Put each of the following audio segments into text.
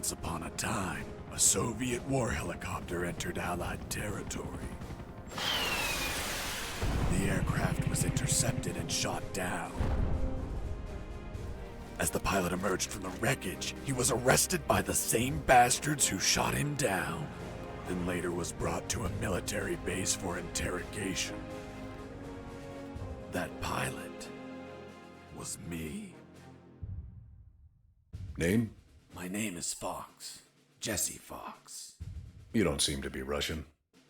Once upon a time, a Soviet war helicopter entered Allied territory. The aircraft was intercepted and shot down. As the pilot emerged from the wreckage, he was arrested by the same bastards who shot him down, then later was brought to a military base for interrogation. That pilot was me. Name? My name is Fox. Jesse Fox. You don't seem to be Russian.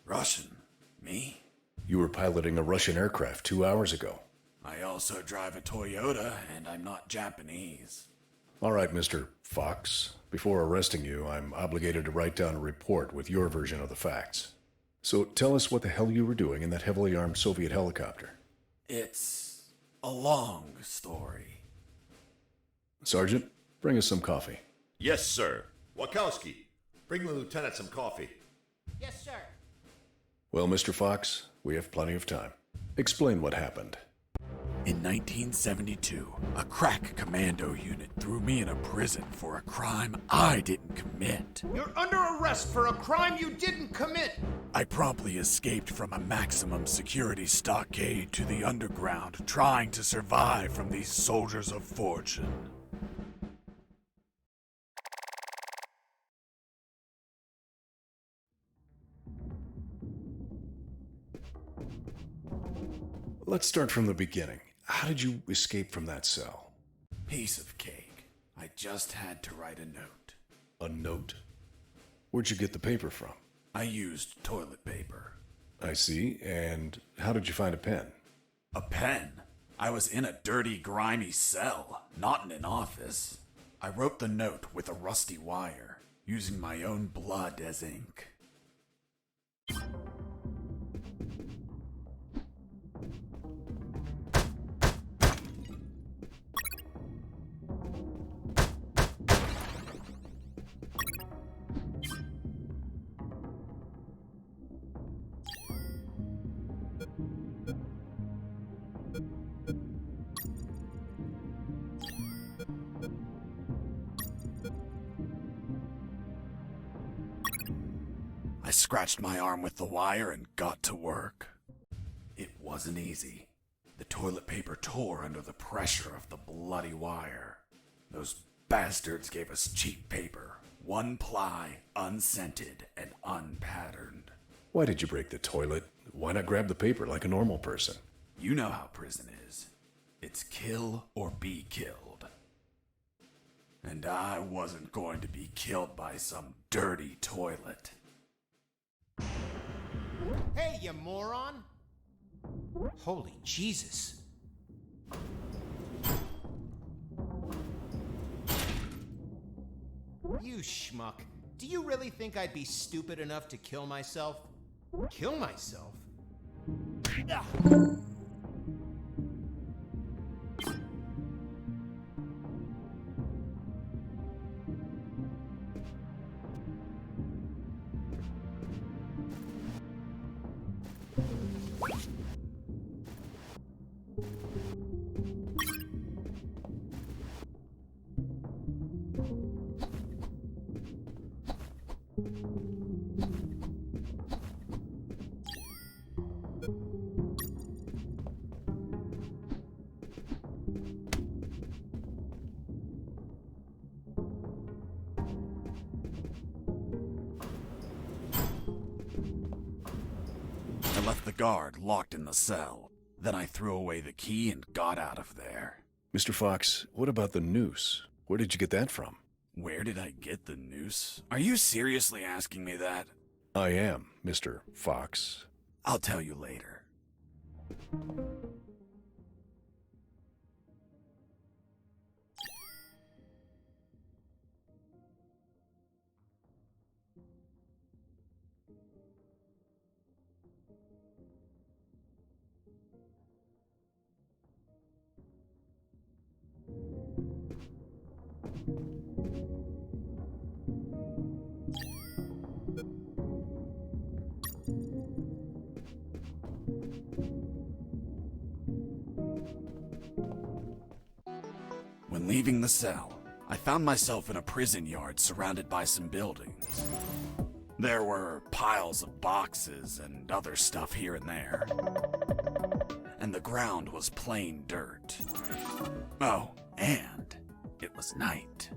Russian? Me? You were piloting a Russian aircraft 2 hours ago. I also drive a Toyota, and I'm not Japanese. All right, Mr. Fox. Before arresting you, I'm obligated to write down a report with your version of the facts. So tell us what the hell you were doing in that heavily armed Soviet helicopter. It's a long story. Sergeant, bring us some coffee. Yes, sir. Wakowski, bring the lieutenant some coffee. Yes, sir. Well, Mr. Fox, we have plenty of time. Explain what happened. In 1972, a crack commando unit threw me in a prison for a crime I didn't commit. You're under arrest for a crime you didn't commit. I promptly escaped from a maximum security stockade to the underground, trying to survive from these soldiers of fortune. Let's start from the beginning. How did you escape from that cell? Piece of cake. I just had to write a note. A note? Where'd you get the paper from? I used toilet paper. I see. And how did you find a pen? A pen? I was in a dirty, grimy cell, not in an office. I wrote the note with a rusty wire, using my own blood as ink. I scratched my arm with the wire and got to work. It wasn't easy. The toilet paper tore under the pressure of the bloody wire. Those bastards gave us cheap paper, one ply, unscented, and unpatterned. Why did you break the toilet? Why not grab the paper like a normal person? You know how prison is. It's kill or be killed. And I wasn't going to be killed by some dirty toilet. Hey, you moron! Holy Jesus. You schmuck. Do you really think I'd be stupid enough to kill myself? Kill myself? Ugh. I left the guard locked in the cell. Then I threw away the key and got out of there. Mr. Fox, what about the noose? Where did you get that from? Where did I get the noose? Are you seriously asking me that? I am, Mr. Fox. I'll tell you later. When leaving the cell, I found myself in a prison yard surrounded by some buildings. There were piles of boxes and other stuff here and there. And the ground was plain dirt. Oh, and it was night.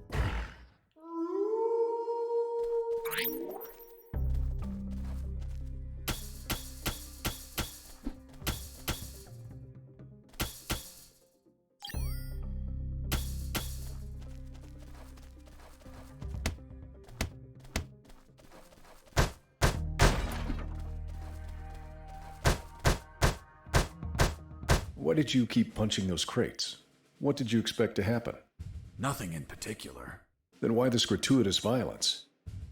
Why did you keep punching those crates? What did you expect to happen? Nothing in particular. Then why this gratuitous violence?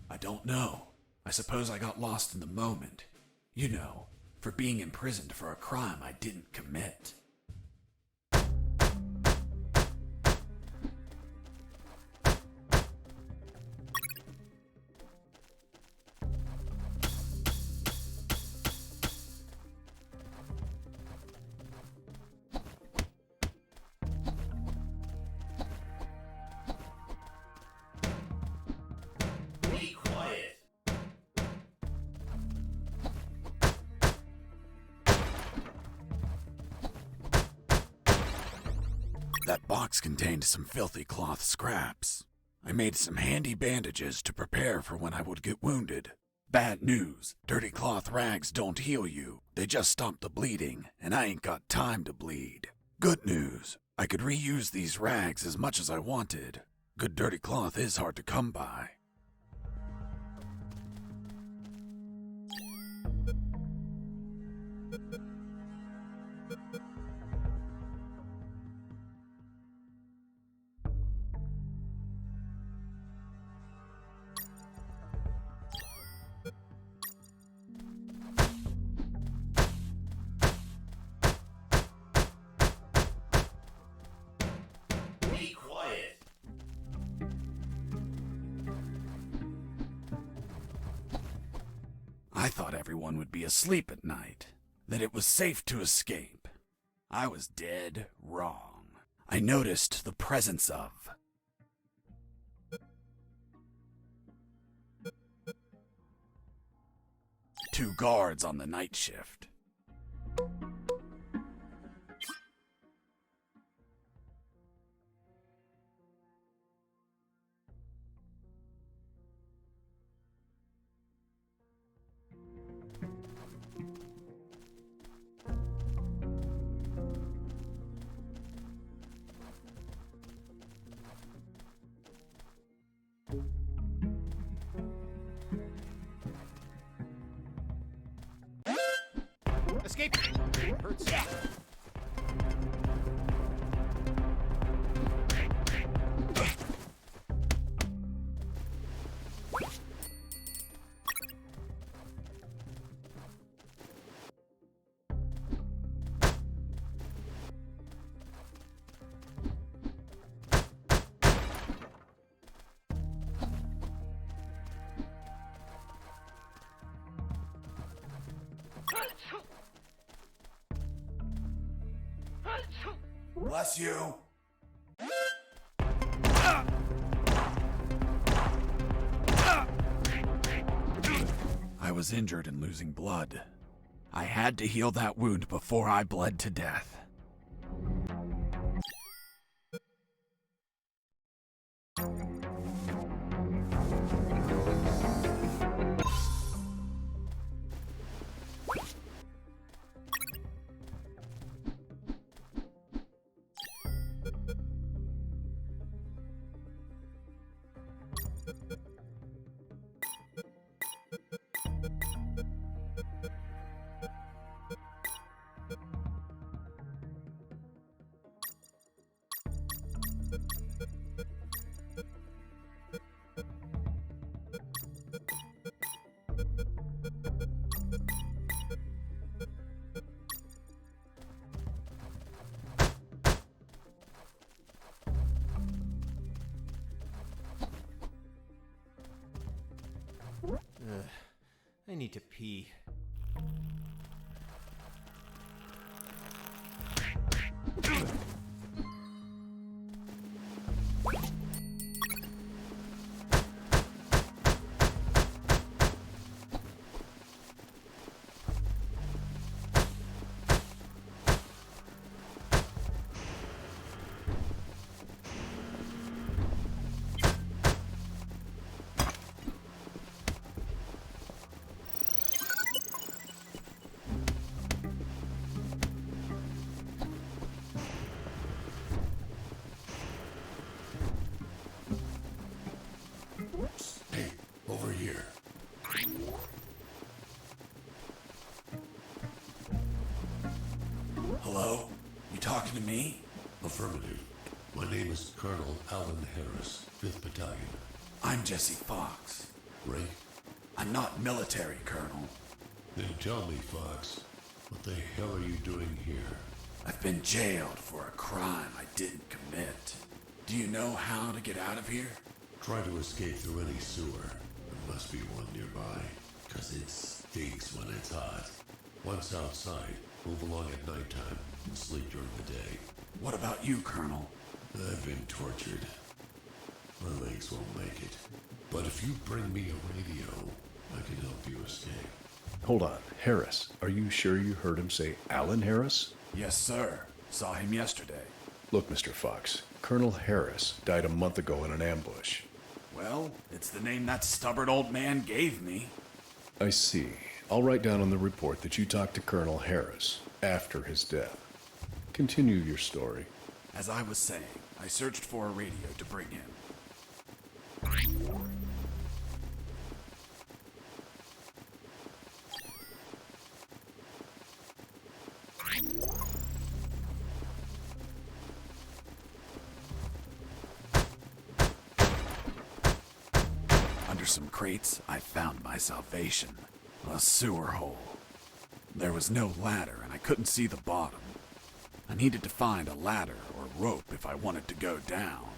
I don't know. I suppose I got lost in the moment. You know, for being imprisoned for a crime I didn't commit. Be quiet. That box contained some filthy cloth scraps. I made some handy bandages to prepare for when I would get wounded. Bad news, dirty cloth rags don't heal you. They just stop the bleeding, and I ain't got time to bleed. Good news, I could reuse these rags as much as I wanted. Good dirty cloth is hard to come by. Be quiet. I thought everyone would be asleep at night, that it was safe to escape. I was dead wrong. I noticed the presence of two guards on the night shift. Escape! Hurts. Bless you. I was injured and losing blood. I had to heal that wound before I bled to death. I need to pee. Hello? You talking to me? Affirmative. My name is Colonel Alan Harris, 5th Battalion. I'm Jesse Fox. Right? I'm not military, Colonel. Then tell me, Fox, what the hell are you doing here? I've been jailed for a crime I didn't commit. Do you know how to get out of here? Try to escape through any sewer. There must be one nearby, 'cause it stinks when it's hot. Once outside, move along at nighttime and sleep during the day. What about you, Colonel? I've been tortured. My legs won't make it. But if you bring me a radio, I can help you escape. Hold on. Harris, are you sure you heard him say Alan Harris? Yes, sir. Saw him yesterday. Look, Mr. Fox, Colonel Harris died a month ago in an ambush. Well, it's the name that stubborn old man gave me. I see. I'll write down on the report that you talked to Colonel Harris after his death. Continue your story. As I was saying, I searched for a radio to bring him. Under some crates, I found my salvation. A sewer hole. There was no ladder, and I couldn't see the bottom. I needed to find a ladder or rope if I wanted to go down.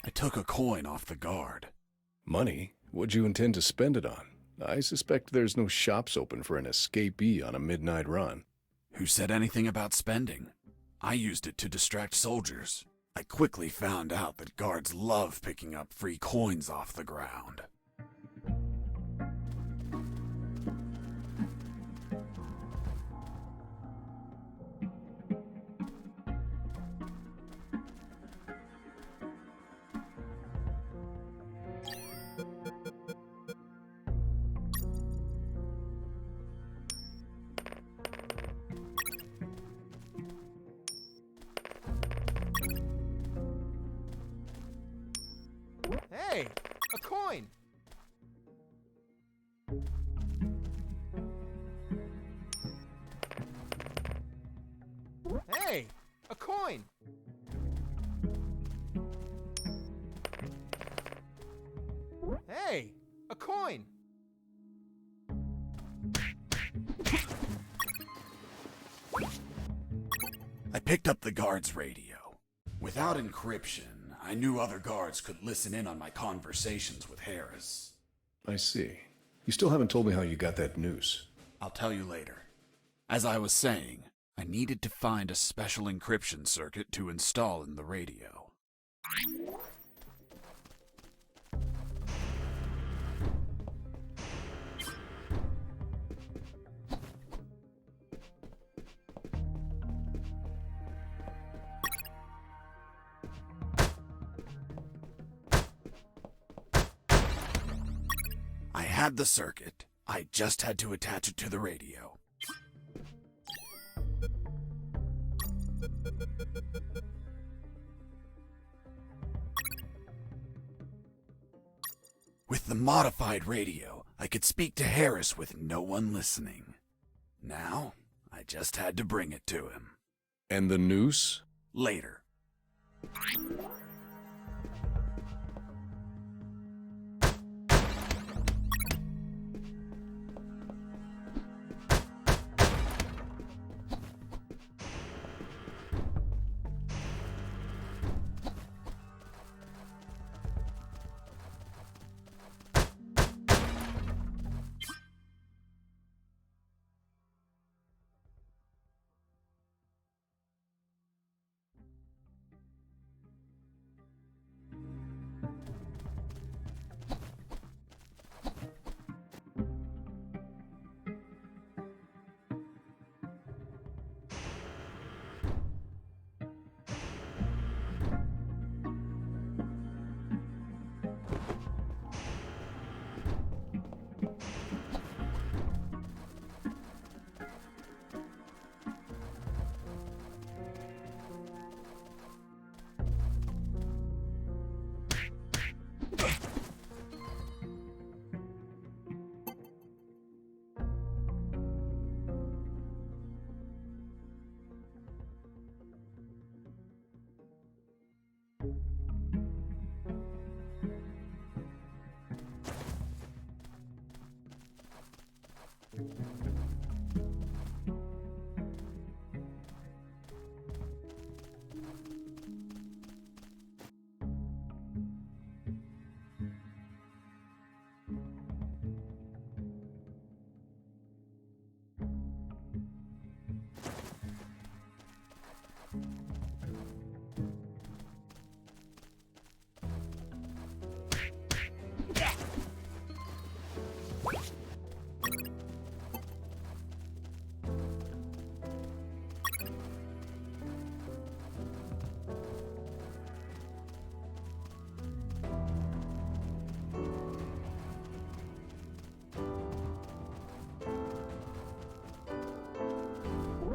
I took a coin off the guard. Money? What'd you intend to spend it on? I suspect there's no shops open for an escapee on a midnight run. Who said anything about spending? I used it to distract soldiers. I quickly found out that guards love picking up free coins off the ground. Hey, a coin! Hey, a coin! Hey, a coin! I picked up the guard's radio. Without encryption, I knew other guards could listen in on my conversations with Harris. I see. You still haven't told me how you got that noose. I'll tell you later. As I was saying, I needed to find a special encryption circuit to install in the radio. I had the circuit. I just had to attach it to the radio. With the modified radio, I could speak to Harris with no one listening. Now, I just had to bring it to him. And the noose? Later.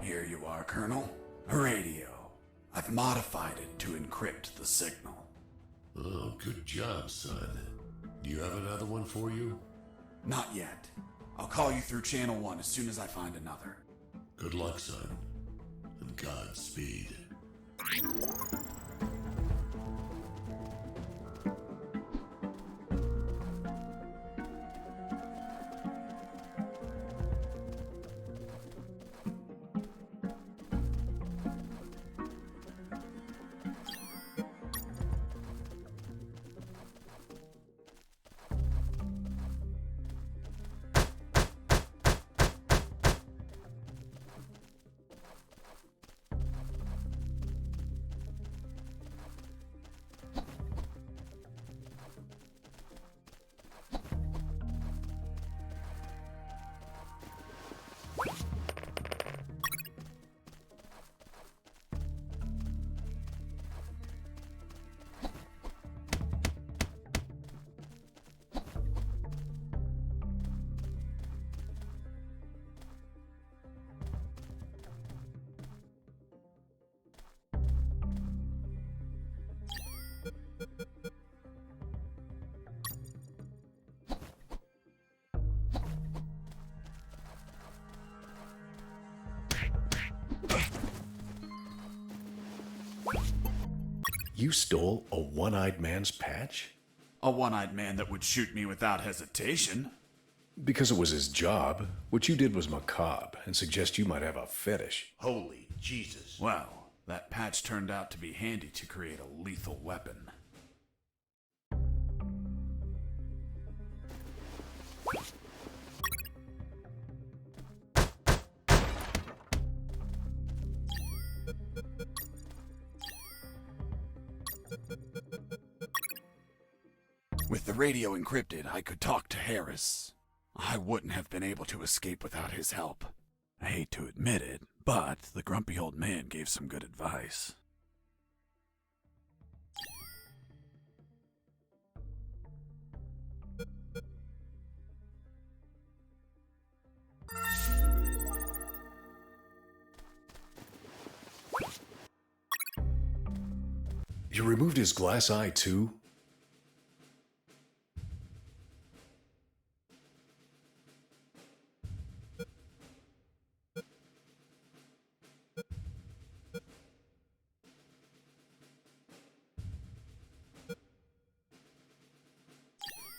Here you are, Colonel. A radio. I've modified it to encrypt the signal. Oh, good job, son. Do you have another one for you? Not yet. I'll call you through Channel 1 as soon as I find another. Good luck, son. And Godspeed. You stole a one-eyed man's patch? A one-eyed man that would shoot me without hesitation. Because it was his job. What you did was macabre and suggest you might have a fetish. Holy Jesus. Well, that patch turned out to be handy to create a lethal weapon. With the radio encrypted, I could talk to Harris. I wouldn't have been able to escape without his help. I hate to admit it, but the grumpy old man gave some good advice. You removed his glass eye too?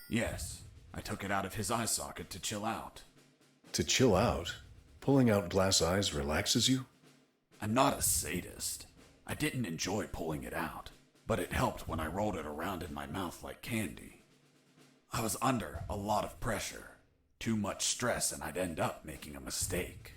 Yes, I took it out of his eye socket to chill out. To chill out? Pulling out glass eyes relaxes you? I'm not a sadist. I didn't enjoy pulling it out, but it helped when I rolled it around in my mouth like candy. I was under a lot of pressure, too much stress, and I'd end up making a mistake.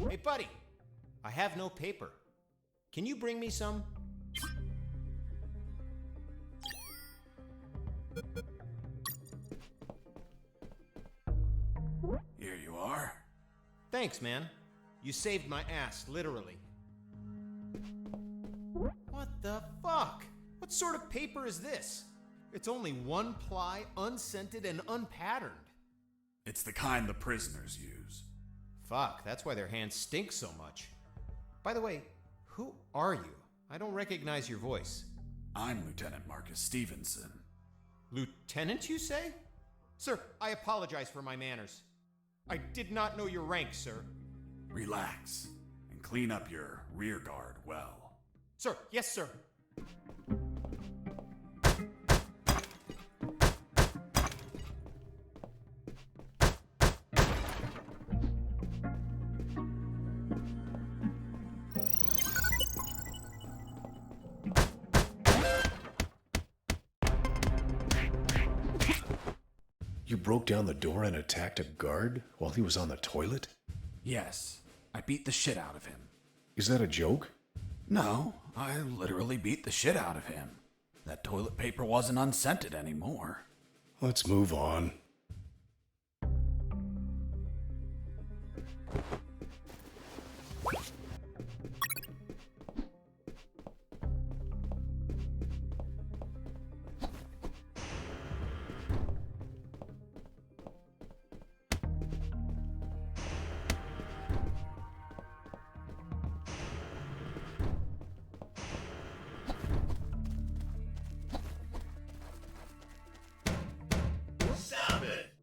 Hey, buddy. I have no paper. Can you bring me some? Here you are. Thanks, man. You saved my ass, literally. What the fuck? What sort of paper is this? It's only one ply, unscented, and unpatterned. It's the kind the prisoners use. Fuck, that's why their hands stink so much. By the way, who are you? I don't recognize your voice. I'm Lieutenant Marcus Stevenson. Lieutenant, you say? Sir, I apologize for my manners. I did not know your rank, sir. Relax and clean up your rear guard well. Sir, yes, sir. You broke down the door and attacked a guard while he was on the toilet? Yes, I beat the shit out of him. Is that a joke? No, I literally beat the shit out of him. That toilet paper wasn't unscented anymore. Let's move on. Stop it!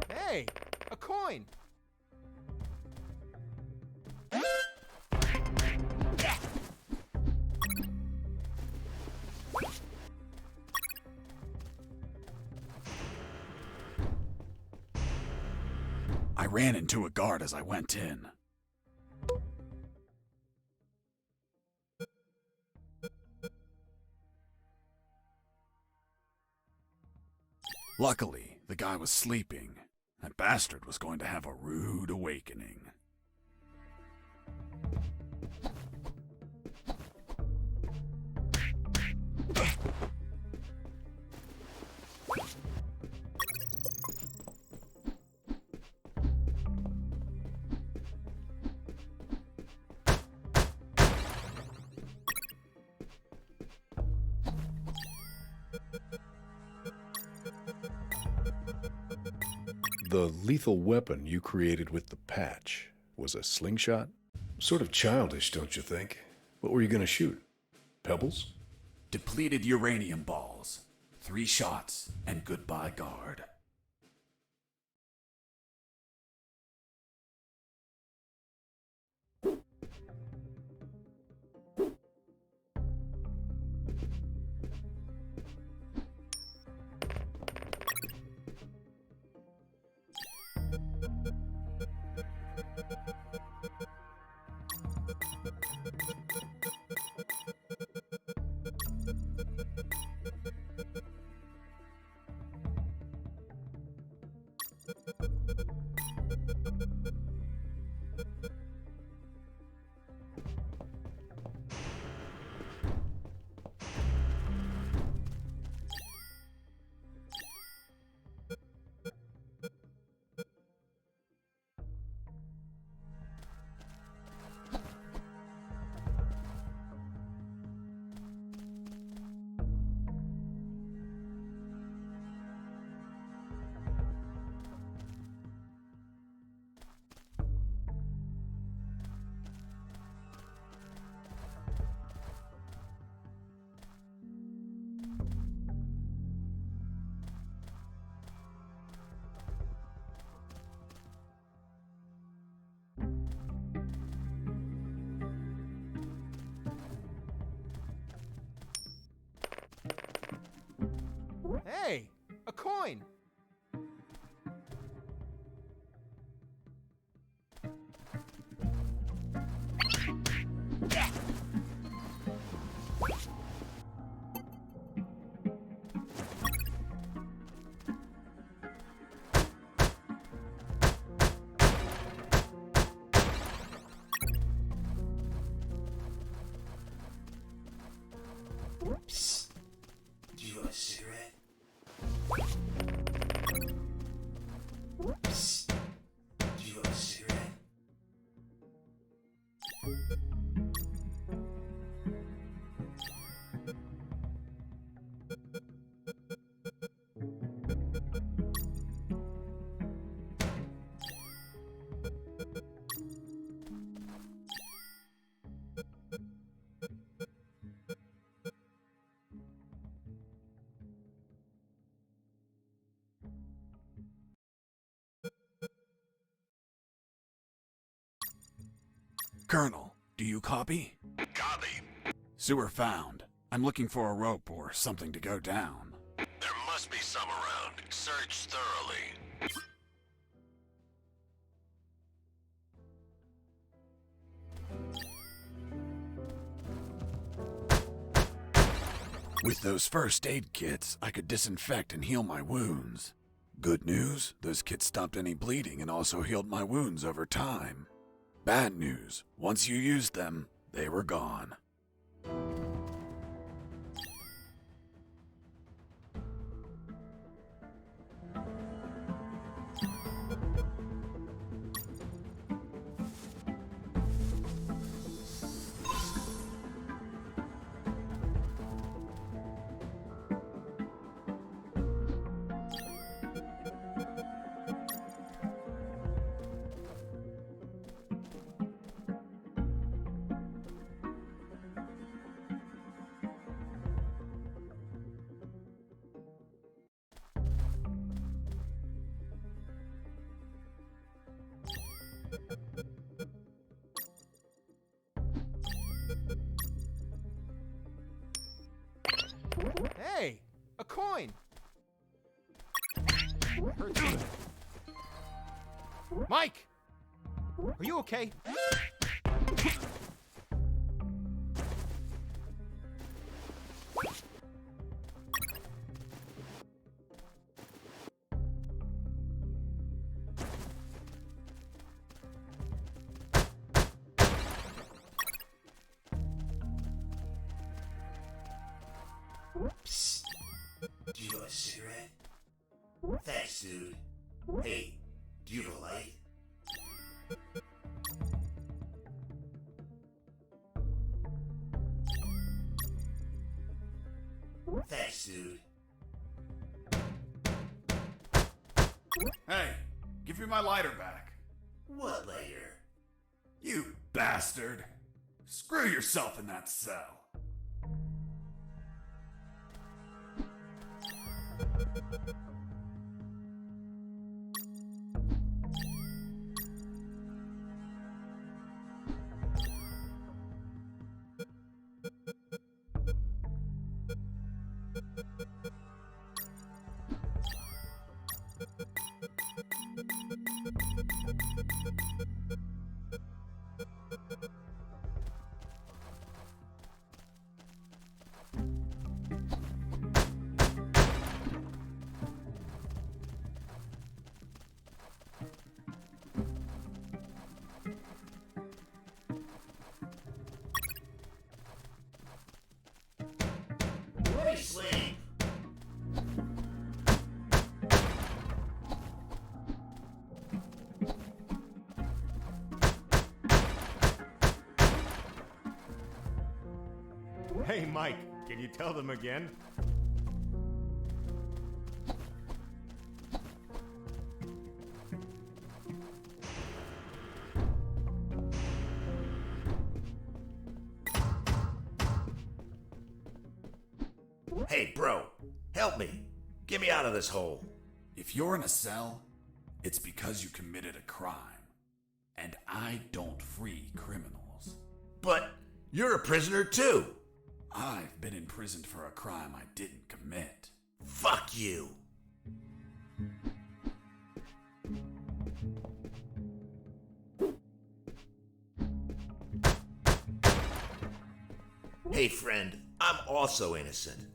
Hey, a coin. I ran into a guard as I went in. Luckily, the guy was sleeping. That bastard was going to have a rude awakening. The lethal weapon you created with the patch was a slingshot? Sort of childish, don't you think? What were you going to shoot? Pebbles? Depleted uranium balls. 3 shots, and goodbye, guard. Hey, a coin. Psst. Do you want a cigarette? Colonel, do you copy? Copy. Sewer found. I'm looking for a rope or something to go down. There must be some around. Search thoroughly. With those first aid kits, I could disinfect and heal my wounds. Good news, those kits stopped any bleeding and also healed my wounds over time. Bad news, once you used them, they were gone. Hey, a coin. Hurts me. Mike, are you okay? Psst. Do you want a cigarette? Thanks, dude. Hey, do you have a light? Thanks, dude. Hey, give me my lighter back. What later? You bastard. Screw yourself in that cell. Let me sleep. Hey, Mike, can you tell them again? Hey, bro, help me. Get me out of this hole. If you're in a cell, it's because you committed a crime. And I don't free criminals. But you're a prisoner too. I've been imprisoned for a crime I didn't commit. Fuck you. Hey, friend, I'm also innocent.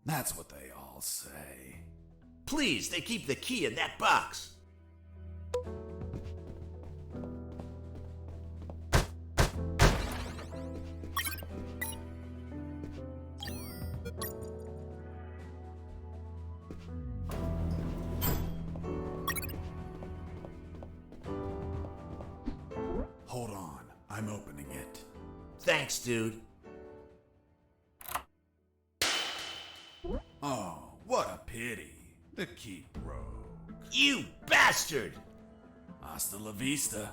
That's what they all say. Please, they keep the key in that box. Hold on, I'm opening it. Thanks, dude. Oh, what a pity. The key broke. You bastard! Hasta la vista.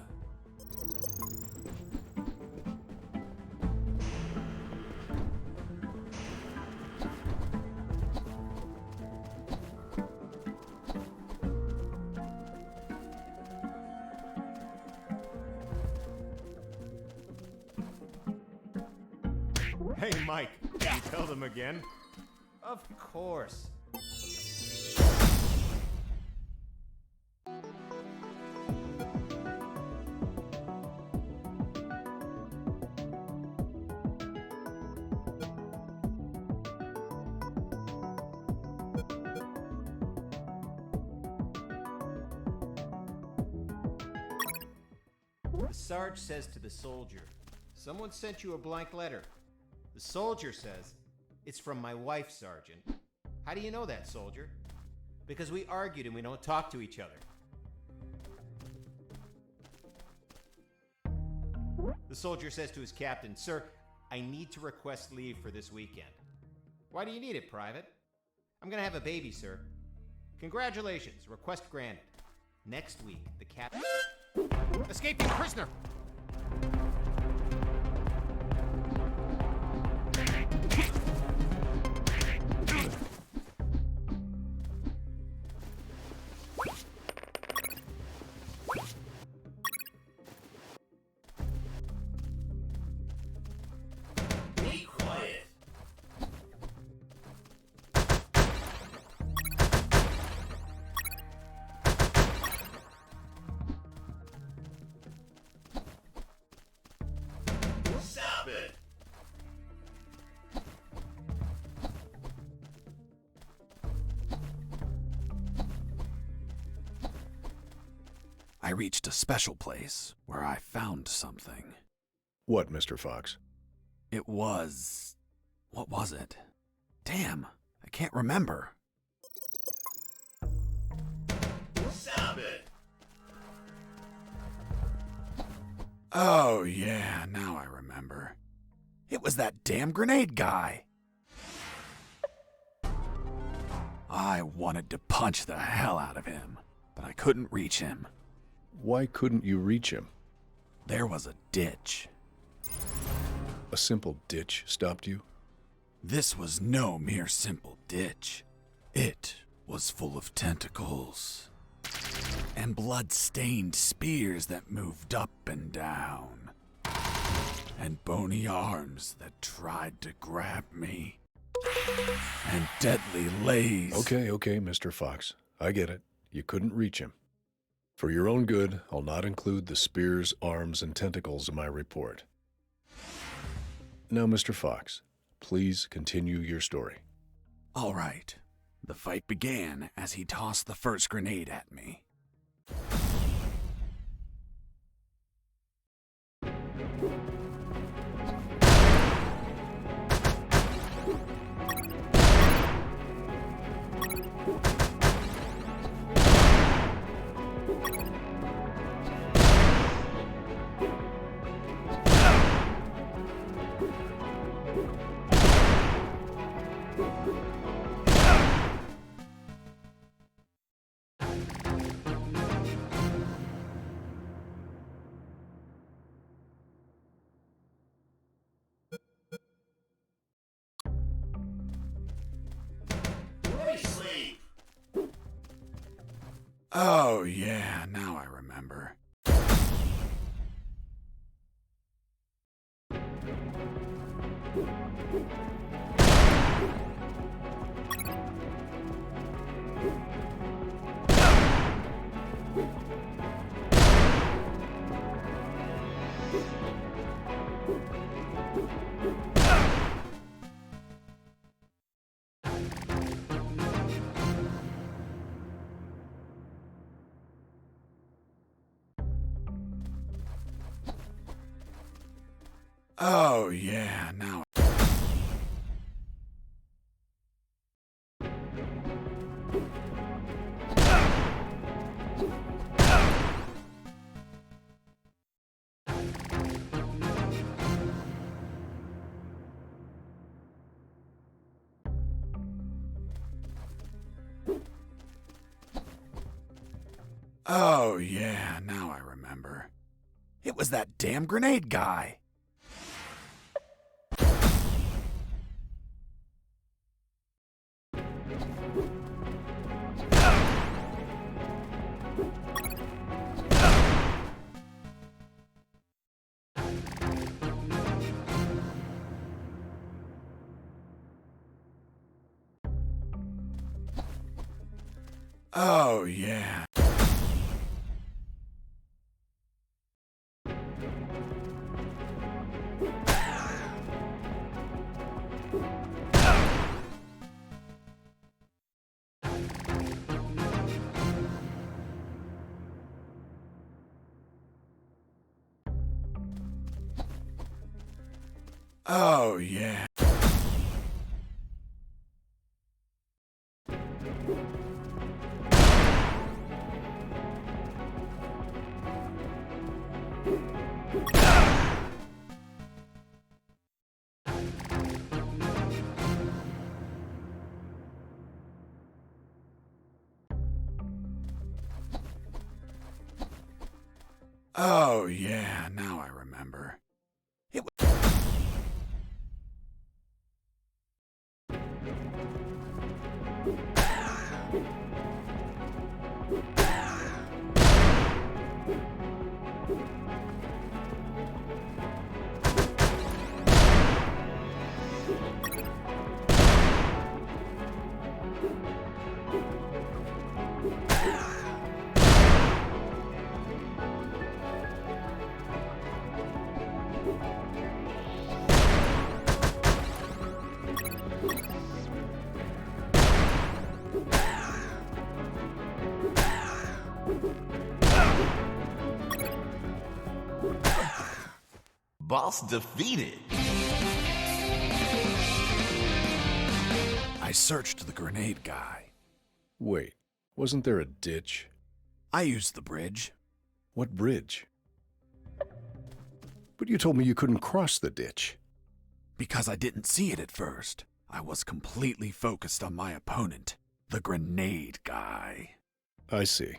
Hey, Mike, can you tell them again? Of course. The Sarge says to the soldier, "Someone sent you a blank letter." The soldier says, "It's from my wife, Sergeant." How do you know that, soldier? Because we argued and we don't talk to each other. The soldier says to his captain, "Sir, I need to request leave for this weekend." "Why do you need it, Private?" "I'm gonna have a baby, sir." "Congratulations, request granted." Next week, the captain... Escaping prisoner! Be quiet. Stop it. I reached a special place where I found something. What, Mr. Fox? It was... what was it? Damn, I can't remember. Stop it. Oh, yeah, now I remember. It was that damn grenade guy. I wanted to punch the hell out of him, but I couldn't reach him. Why couldn't you reach him? There was a ditch. A simple ditch stopped you? This was no mere simple ditch. It was full of tentacles and blood-stained spears that moved up and down, and bony arms that tried to grab me, and deadly lays. Okay, Mr. Fox. I get it. You couldn't reach him. For your own good, I'll not include the spears, arms, and tentacles in my report. Now, Mr. Fox, please continue your story. All right. The fight began as he tossed the first grenade at me. Let me sleep. Oh, yeah, now I remember. Oh, yeah, now. Oh, yeah, now I remember. It was that damn grenade guy. Oh, yeah. Oh, yeah. Oh, yeah, now I remember. It was... Boss defeated. I searched the grenade guy. Wait, wasn't there a ditch? I used the bridge. What bridge? But you told me you couldn't cross the ditch. Because I didn't see it at first. I was completely focused on my opponent, the grenade guy. I see.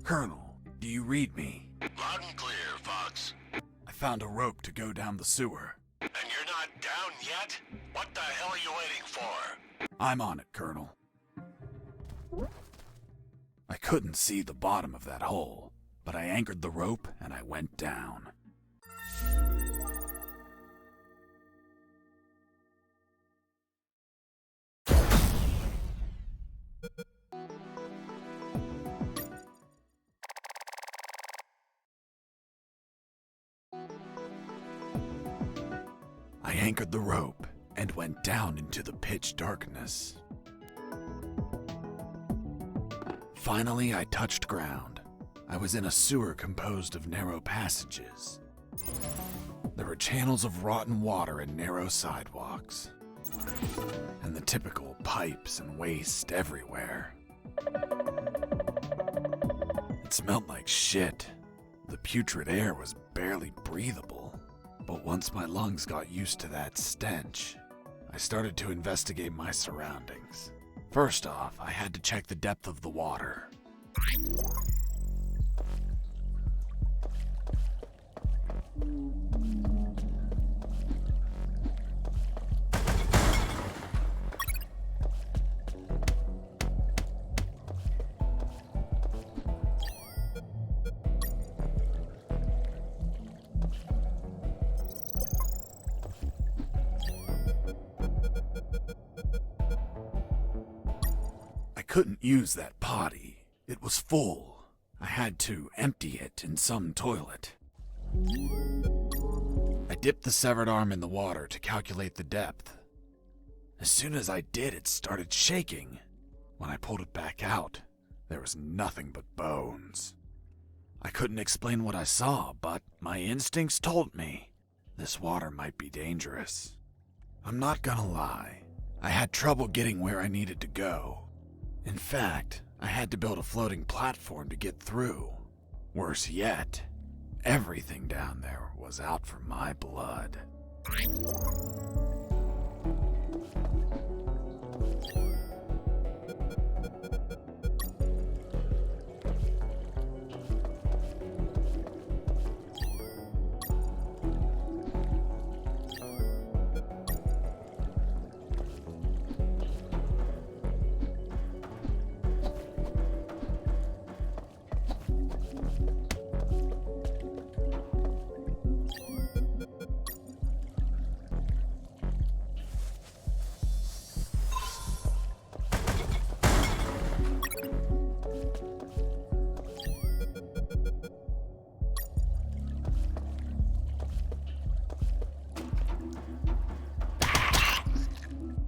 Colonel, do you read me? Loud and clear, Fox. I found a rope to go down the sewer. And you're not down yet? What the hell are you waiting for? I'm on it, Colonel. I couldn't see the bottom of that hole, but I anchored the rope and I went down. I anchored the rope and went down into the pitch darkness. Finally, I touched ground. I was in a sewer composed of narrow passages. There were channels of rotten water and narrow sidewalks, and the typical pipes and waste everywhere. It smelled like shit. The putrid air was barely breathable. But once my lungs got used to that stench, I started to investigate my surroundings. First off, I had to check the depth of the water. I couldn't use that potty. It was full. I had to empty it in some toilet. I dipped the severed arm in the water to calculate the depth. As soon as I did, it started shaking. When I pulled it back out, there was nothing but bones. I couldn't explain what I saw, but my instincts told me this water might be dangerous. I'm not gonna lie, I had trouble getting where I needed to go. In fact, I had to build a floating platform to get through. Worse yet, everything down there was out for my blood.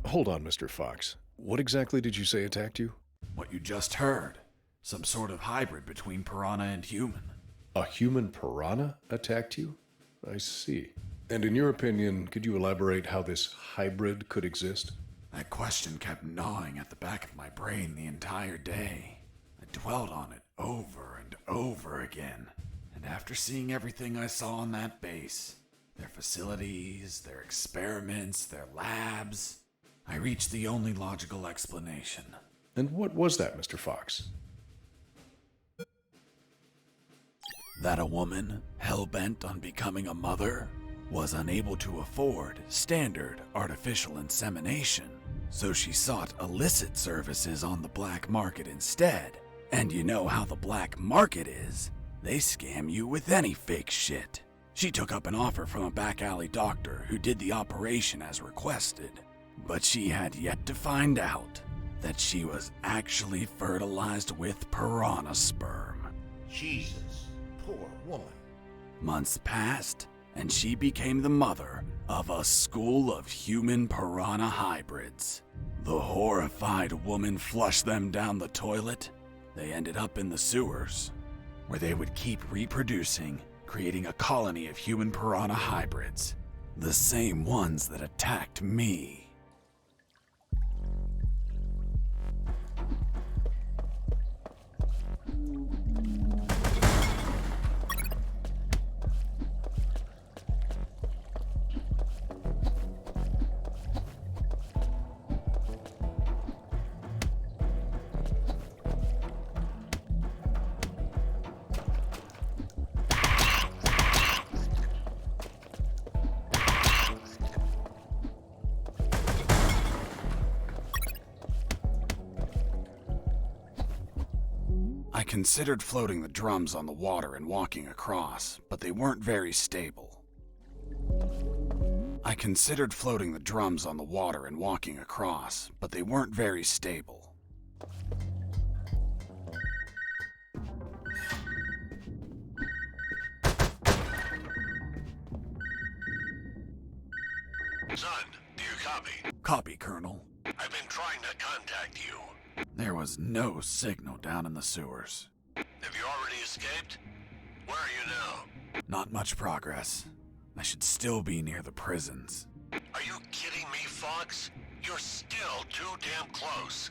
Hold on, Mr. Fox. What exactly did you say attacked you? What you just heard. Some sort of hybrid between piranha and human. A human piranha attacked you? I see. And in your opinion, could you elaborate how this hybrid could exist? That question kept gnawing at the back of my brain the entire day. I dwelled on it over and over again. And after seeing everything I saw on that base, their facilities, their experiments, their labs, I reached the only logical explanation. And what was that, Mr. Fox? That a woman, hell-bent on becoming a mother, was unable to afford standard artificial insemination, so she sought illicit services on the black market instead. And you know how the black market is. They scam you with any fake shit. She took up an offer from a back alley doctor who did the operation as requested. But she had yet to find out that she was actually fertilized with piranha sperm. Jesus, poor woman. Months passed, and she became the mother of a school of human piranha hybrids. The horrified woman flushed them down the toilet. They ended up in the sewers, where they would keep reproducing, creating a colony of human piranha hybrids. The same ones that attacked me. I considered floating the drums on the water and walking across, but they weren't very stable. I considered floating the drums on the water and walking across, but they weren't very stable. Son, do you copy? Copy, Colonel. I've been trying to contact you. There was no signal down in the sewers. Have you already escaped? Where are you now? Not much progress. I should still be near the prisons. Are you kidding me, Fox? You're still too damn close.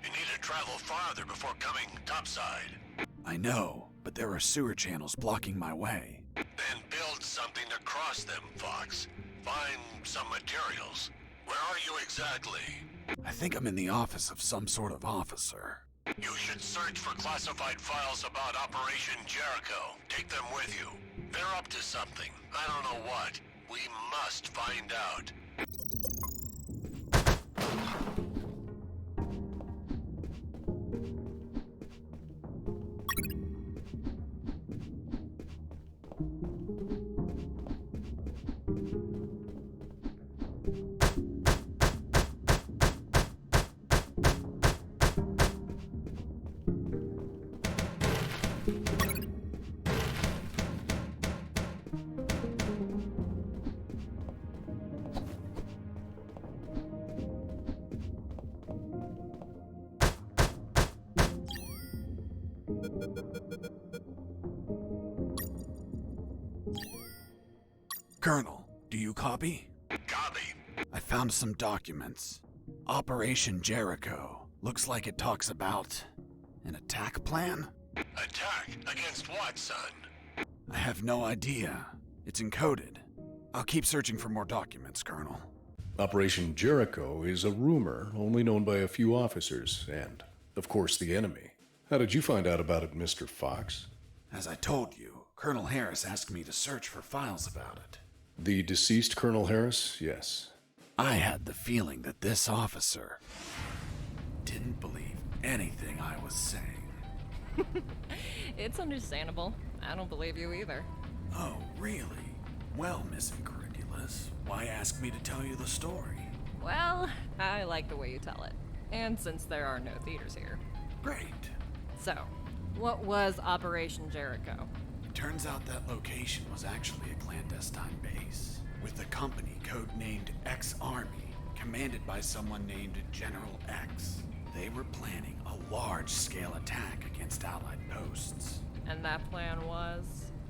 You need to travel farther before coming topside. I know, but there are sewer channels blocking my way. Then build something to cross them, Fox. Find some materials. Where are you exactly? I think I'm in the office of some sort of officer. You should search for classified files about Operation Jericho. Take them with you. They're up to something. I don't know what. We must find out. Colonel, do you copy? Copy. I found some documents. Operation Jericho. Looks like it talks about an attack plan? Attack? Against what, son? I have no idea. It's encoded. I'll keep searching for more documents, Colonel. Operation Jericho is a rumor only known by a few officers and, of course, the enemy. How did you find out about it, Mr. Fox? As I told you, Colonel Harris asked me to search for files about it. The deceased Colonel Harris? Yes. I had the feeling that this officer didn't believe anything I was saying. It's understandable. I don't believe you either. Oh, really? Well, Miss Incredulous, why ask me to tell you the story? Well, I like the way you tell it. And since there are no theaters here. Great. So, what was Operation Jericho? Turns out that location was actually a clandestine base, with a company codenamed X-Army, commanded by someone named General X. They were planning a large-scale attack against Allied posts. And that plan was?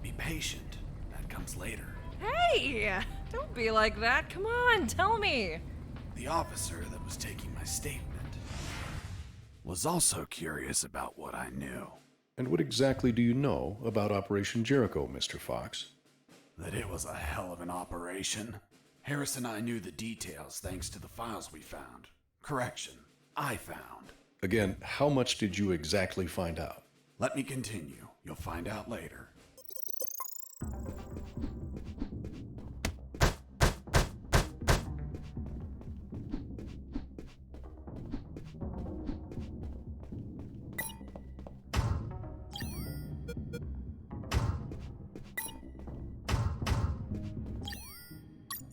Be patient. That comes later. Hey! Don't be like that. Come on, tell me. The officer that was taking my statement was also curious about what I knew. And what exactly do you know about Operation Jericho, Mr. Fox? That it was a hell of an operation. Harris and I knew the details thanks to the files we found. Correction, I found. Again, how much did you exactly find out? Let me continue. You'll find out later.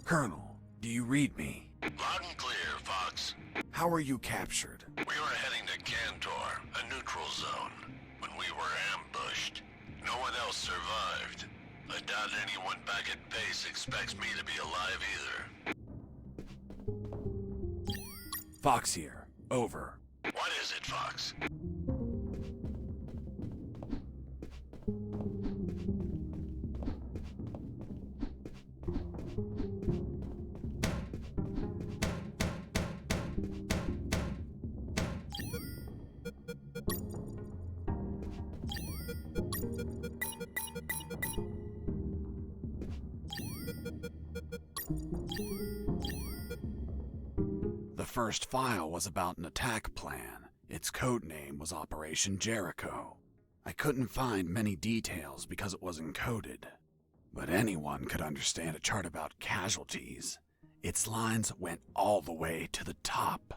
Colonel, do you read me? Loud and clear, Fox. How were you captured? We were heading to Cantor, a neutral zone, when we were ambushed. No one else survived. I doubt anyone back at base expects me to be alive either. Fox here. Over. What is it, Fox? The first file was about an attack plan. Its code name was Operation Jericho. I couldn't find many details because it was encoded. But anyone could understand a chart about casualties. Its lines went all the way to the top.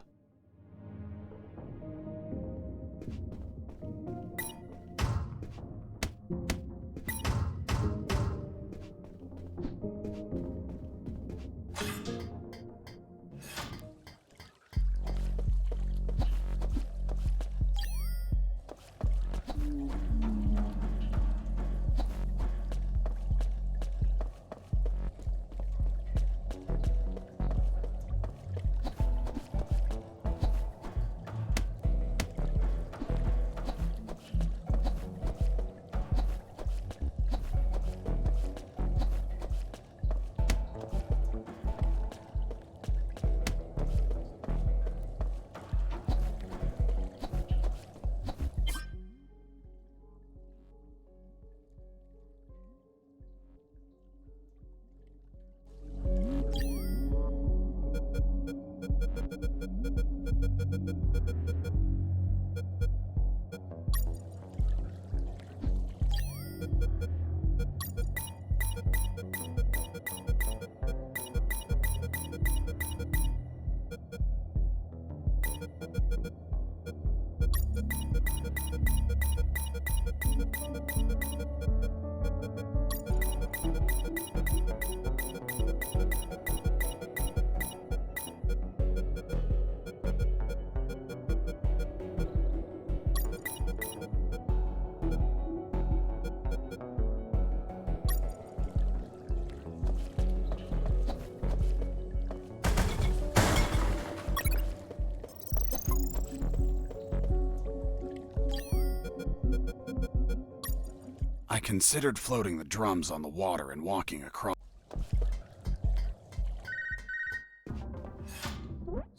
I considered floating the drums on the water and walking across.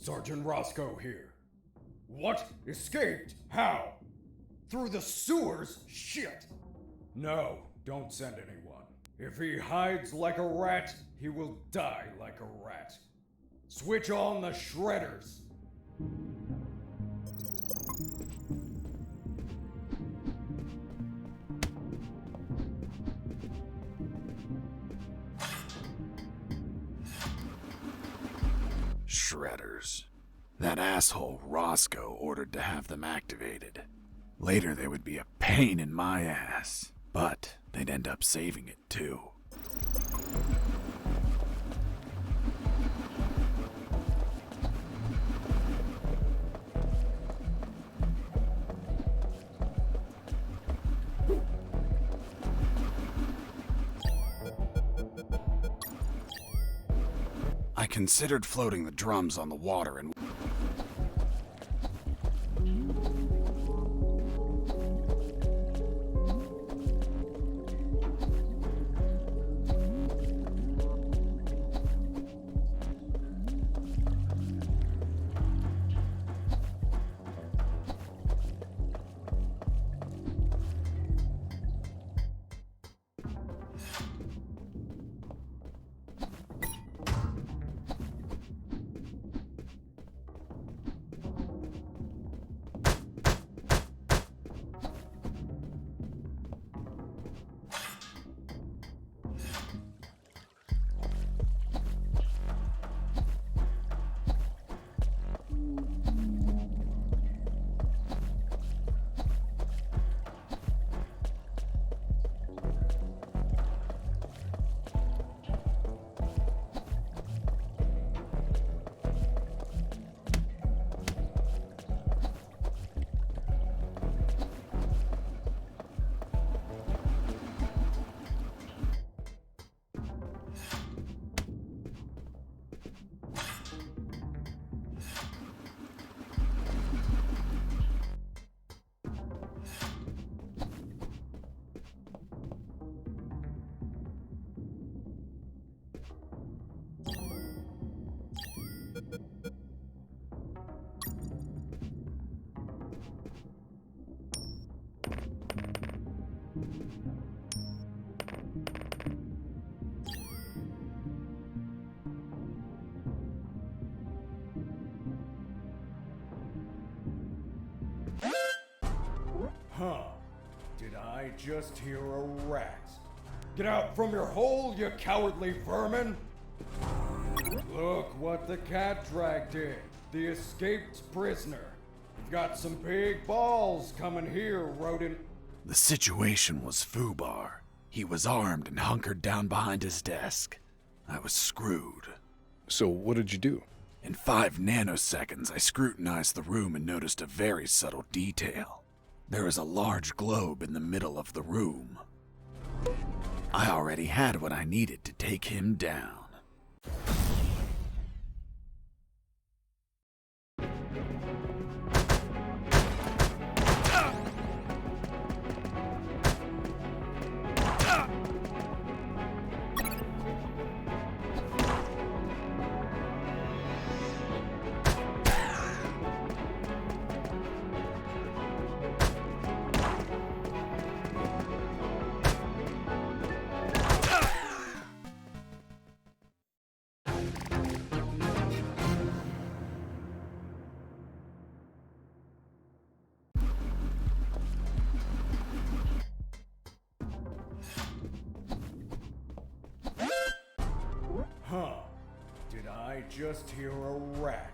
Sergeant Roscoe here. What? Escaped? How? Through the sewers? Shit! No, don't send anyone. If he hides like a rat, he will die like a rat. Switch on the shredders. Shredders. That asshole Roscoe ordered to have them activated. Later they would be a pain in my ass, but they'd end up saving it too. I considered floating the drums on the water and Huh. Did I just hear a rat? Get out from your hole, you cowardly vermin! Look what the cat dragged in. The escaped prisoner. You've got some big balls coming here, rodent. the situation was foobar. He was armed and hunkered down behind his desk. I was screwed. So what did you do? In 5 nanoseconds, I scrutinized the room and noticed a very subtle detail. There was a large globe in the middle of the room. I already had what I needed to take him down. Huh. Did I just hear a rat?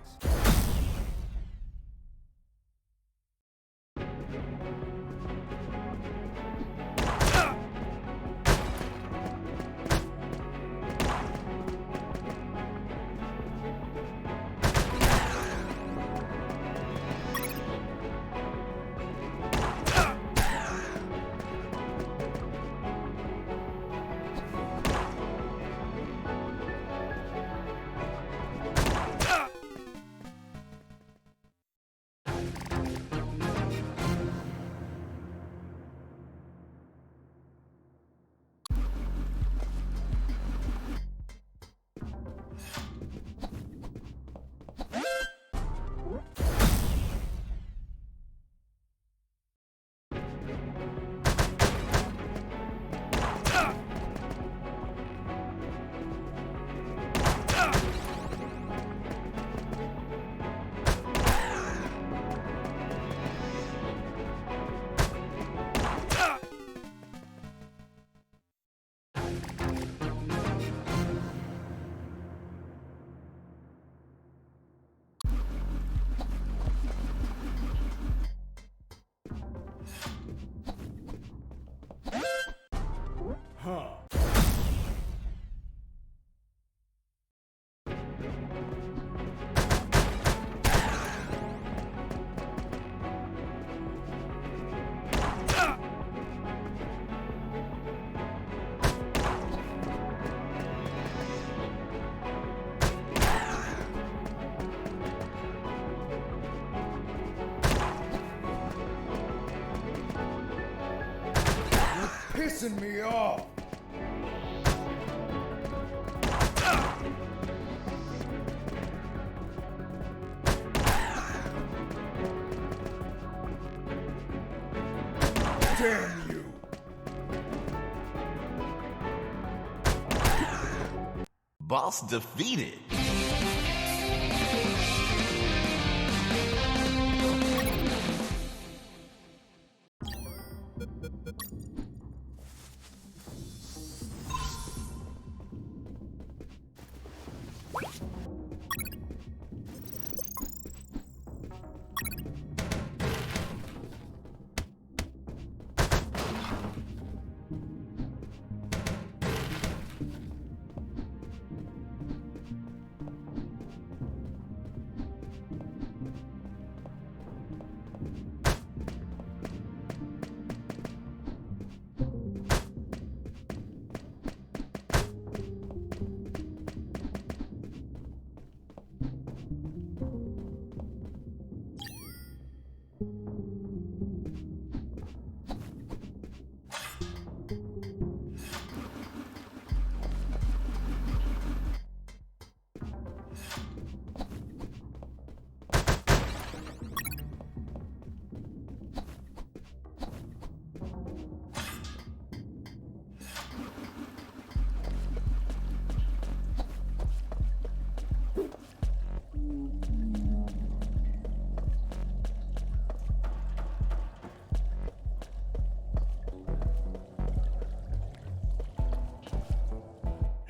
pissing me off. Damn you! Boss defeated.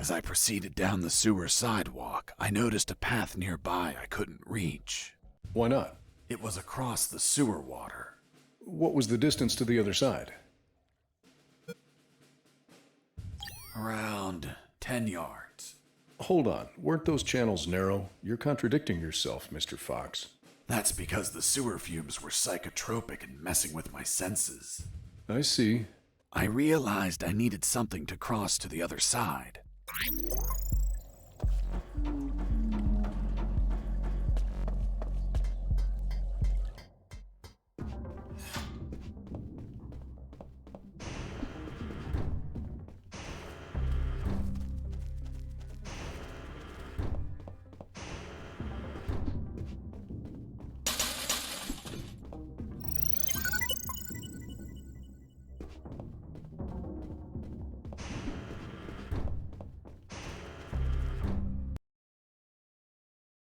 As I proceeded down the sewer sidewalk, I noticed a path nearby I couldn't reach. Why not? It was across the sewer water. What was the distance to the other side? Around 10 yards. Hold on. Weren't those channels narrow? You're contradicting yourself, Mr. Fox. That's because the sewer fumes were psychotropic and messing with my senses. I see. I realized I needed something to cross to the other side.